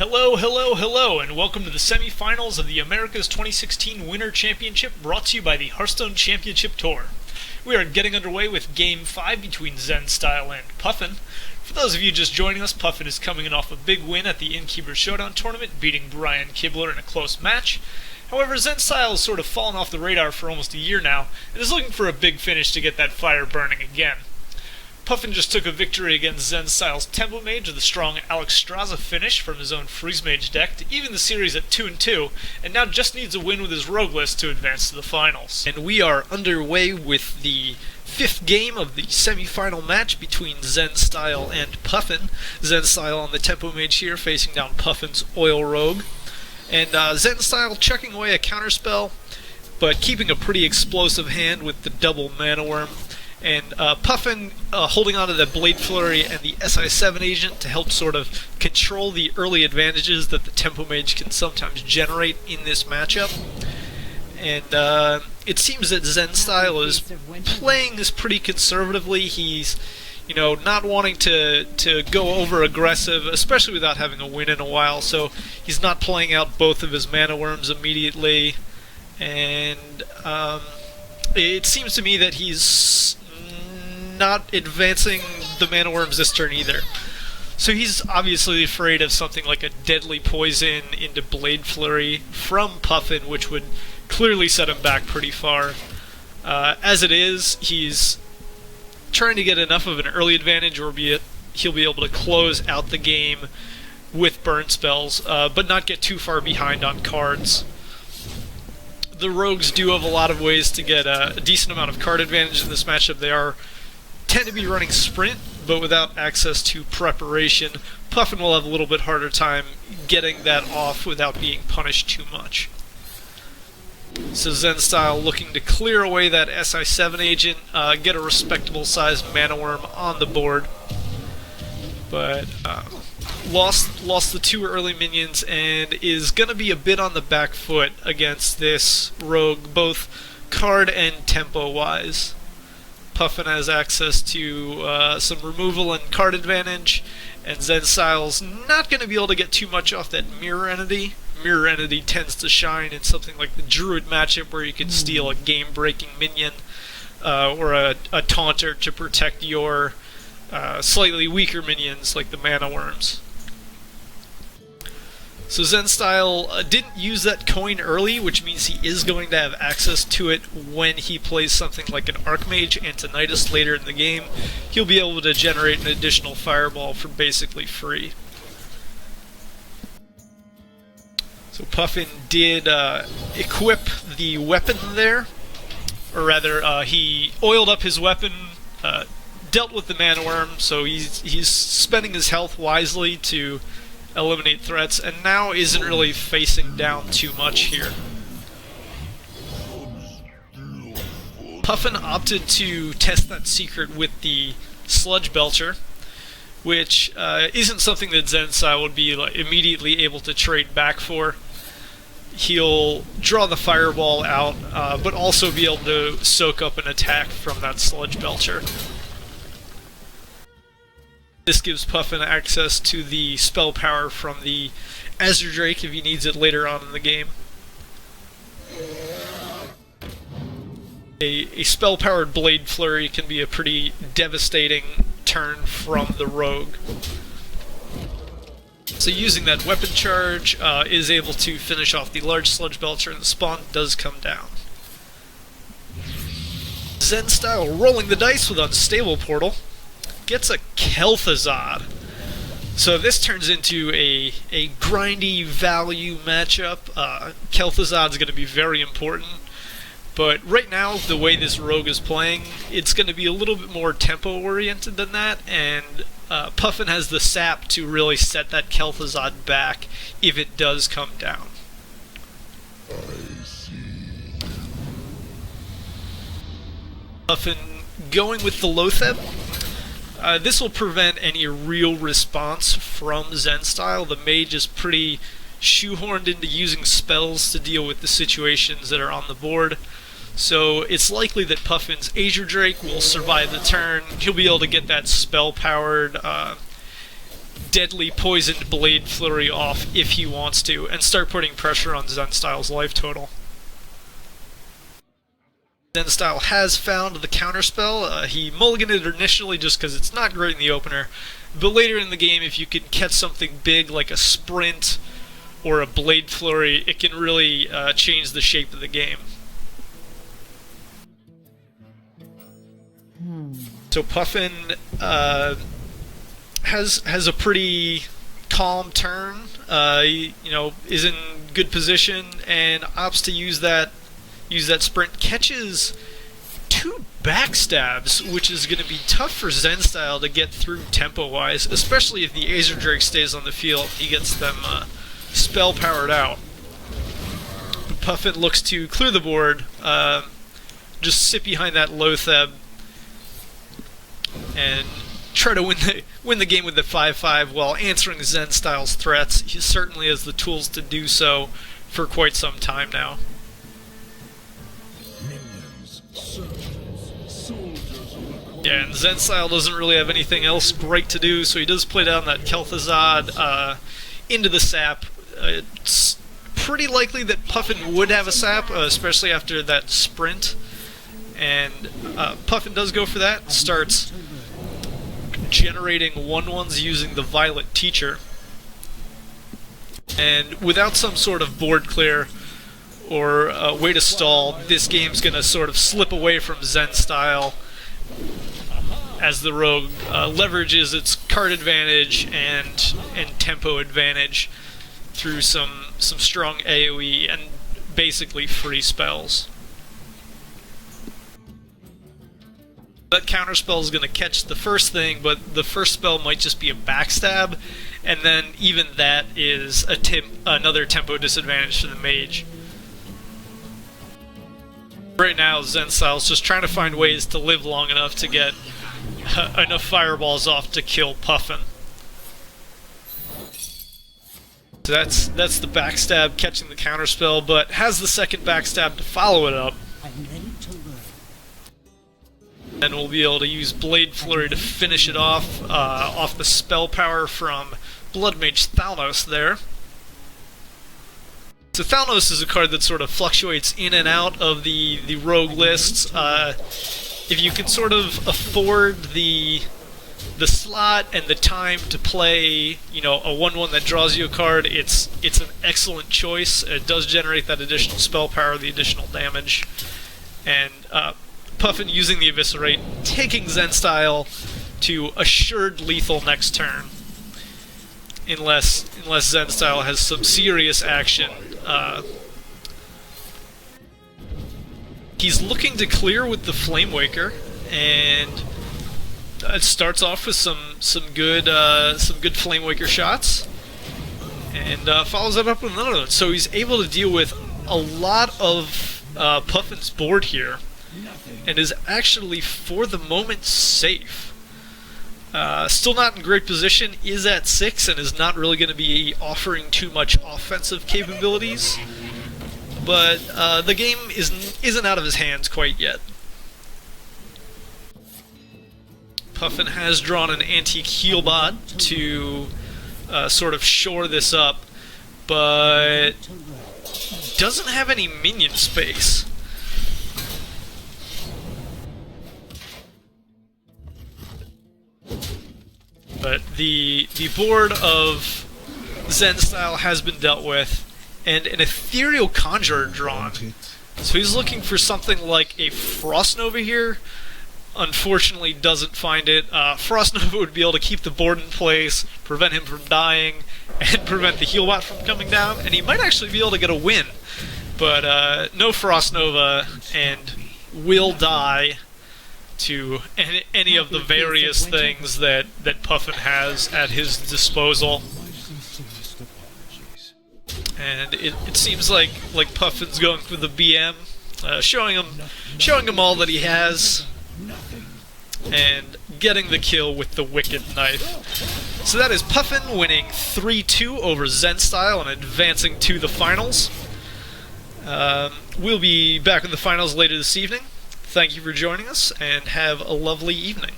Hello, hello, hello, and welcome to the semifinals of the America's 2016 Winter Championship brought to you by the Hearthstone Championship Tour. We are getting underway with Game 5 between Zen Style and Puffin. For those of you just joining us, Puffin is coming in off a big win at the Innkeeper Showdown tournament, beating Brian Kibler in a close match. However, Zen Style has sort of fallen off the radar for almost a year now, and is looking for a big finish to get that fire burning again. Puffin just took a victory against Zen Style's Tempo Mage with a strong Alex Straza finish from his own Freeze Mage deck to even the series at 2-2, and now just needs a win with his Rogue list to advance to the finals. And we are underway with the fifth game of the semi-final match between Zen Style and Puffin. Zen Style on the Tempo Mage here, facing down Puffin's Oil Rogue. And Zen Style chucking away a counterspell, but keeping a pretty explosive hand with the double Mana Worm. And Puffin holding onto the Blade Flurry and the SI7 agent to help sort of control the early advantages that the Tempo Mage can sometimes generate in this matchup. And it seems that Zen Style is playing this pretty conservatively. He's, not wanting to go over aggressive, especially without having a win in a while. So he's not playing out both of his Mana Worms immediately. And it seems to me that he's not advancing the Mana Worms this turn either. So he's obviously afraid of something like a Deadly Poison into Blade Flurry from Puffin, which would clearly set him back pretty far. As it is, he's trying to get enough of an early advantage, or he'll be able to close out the game with burn spells, but not get too far behind on cards. The Rogues do have a lot of ways to get a decent amount of card advantage in this matchup. They tend to be running Sprint, but without access to Preparation, Puffin will have a little bit harder time getting that off without being punished too much. So Zen Style looking to clear away that SI7 agent, get a respectable sized Mana Worm on the board, but lost the two early minions and is going to be a bit on the back foot against this Rogue, both card and tempo wise. Puffin has access to some removal and card advantage, and Zen Style's not going to be able to get too much off that Mirror Entity. Mirror Entity tends to shine in something like the Druid matchup where you can steal a game-breaking minion or a Taunter to protect your slightly weaker minions like the Mana Worms. So Zen Style didn't use that coin early, which means he is going to have access to it when he plays something like an Archmage Antonidas later in the game. He'll be able to generate an additional Fireball for basically free. So Puffin did equip the weapon there, or rather he oiled up his weapon, dealt with the Mana Worm, so he's spending his health wisely to eliminate threats, and now isn't really facing down too much here. Puffin opted to test that secret with the Sludge Belcher, which isn't something that Zen Style would be immediately able to trade back for. He'll draw the Fireball out, but also be able to soak up an attack from that Sludge Belcher. This gives Puffin access to the spell power from the Azure Drake if he needs it later on in the game. A spell-powered Blade Flurry can be a pretty devastating turn from the Rogue. So using that weapon charge is able to finish off the large Sludge Belcher, and the spawn does come down. Zen Style rolling the dice with Unstable Portal. Gets a Kel'Thuzad. So this turns into a grindy value matchup. Kel'Thuzad's going to be very important. But right now, the way this Rogue is playing, it's going to be a little bit more tempo-oriented than that, and Puffin has the sap to really set that Kel'Thuzad back if it does come down. Puffin going with the Lotheb. This will prevent any real response from Zen Style. The Mage is pretty shoehorned into using spells to deal with the situations that are on the board. So it's likely that Puffin's Azure Drake will survive the turn. He'll be able to get that spell-powered deadly poisoned Blade Flurry off if he wants to, and start putting pressure on Zenstyle's life total. Zenstyle has found the counterspell. He mulliganed it initially just because it's not great in the opener, but later in the game, if you can catch something big like a sprint or a Blade Flurry, it can really change the shape of the game. So Puffin has a pretty calm turn. He, is in good position and opts to use that sprint. Catches 2 backstabs, which is going to be tough for Zenstyle to get through tempo-wise, especially if the Azer Drake stays on the field. He gets them spell-powered out. Puffin looks to clear the board, just sit behind that Lotheb, and try to win the game with the 5-5 while answering Zenstyle's threats. He certainly has the tools to do so for quite some time now. Yeah, and Zenstyle doesn't really have anything else great to do, so he does play down that Kel'Thuzad into the sap. It's pretty likely that Puffin would have a sap, especially after that sprint. And Puffin does go for that, starts generating 1/1s using the Violet Teacher. And without some sort of board clear or way to stall, this game's going to sort of slip away from Zenstyle as the Rogue leverages its card advantage and tempo advantage through some strong AoE and basically free spells. That counterspell is going to catch the first thing, but the first spell might just be a backstab, and then even that is another tempo disadvantage to the mage. Right now, Zenstyle's just trying to find ways to live long enough to get enough fireballs off to kill Puffin. So that's the backstab catching the counterspell, but has the second backstab to follow it up. Then we'll be able to use Blade Flurry to finish it off the spell power from Blood Mage Thalnos there. So Thalnos is a card that sort of fluctuates in and out of the rogue lists. If you can sort of afford the slot and the time to play, a 1/1 that draws you a card, it's an excellent choice. It does generate that additional spell power, the additional damage, and Puffin using the Eviscerate, taking Zenstyle to assured lethal next turn, unless Zenstyle has some serious action. He's looking to clear with the Flame Waker, and it starts off with some good Flame Waker shots, and follows that up with another one. So he's able to deal with a lot of Puffin's board here, and is actually, for the moment, safe. Still not in great position, is at 6, and is not really going to be offering too much offensive capabilities. But the game isn't out of his hands quite yet. Puffin has drawn an Antique Healbot to sort of shore this up, but doesn't have any minion space. But the board of Zenstyle has been dealt with, and an Ethereal Conjurer drawn. So he's looking for something like a Frost Nova here. Unfortunately, doesn't find it. Frost Nova would be able to keep the board in place, prevent him from dying, and prevent the Healbot from coming down, and he might actually be able to get a win. But no Frost Nova, and will die to any of the various things that Puffin has at his disposal. And it seems like Puffin's going for the BM, showing him all that he has, and getting the kill with the Wicked Knife. So that is Puffin winning 3-2 over Zenstyle and advancing to the finals. We'll be back in the finals later this evening. Thank you for joining us, and have a lovely evening.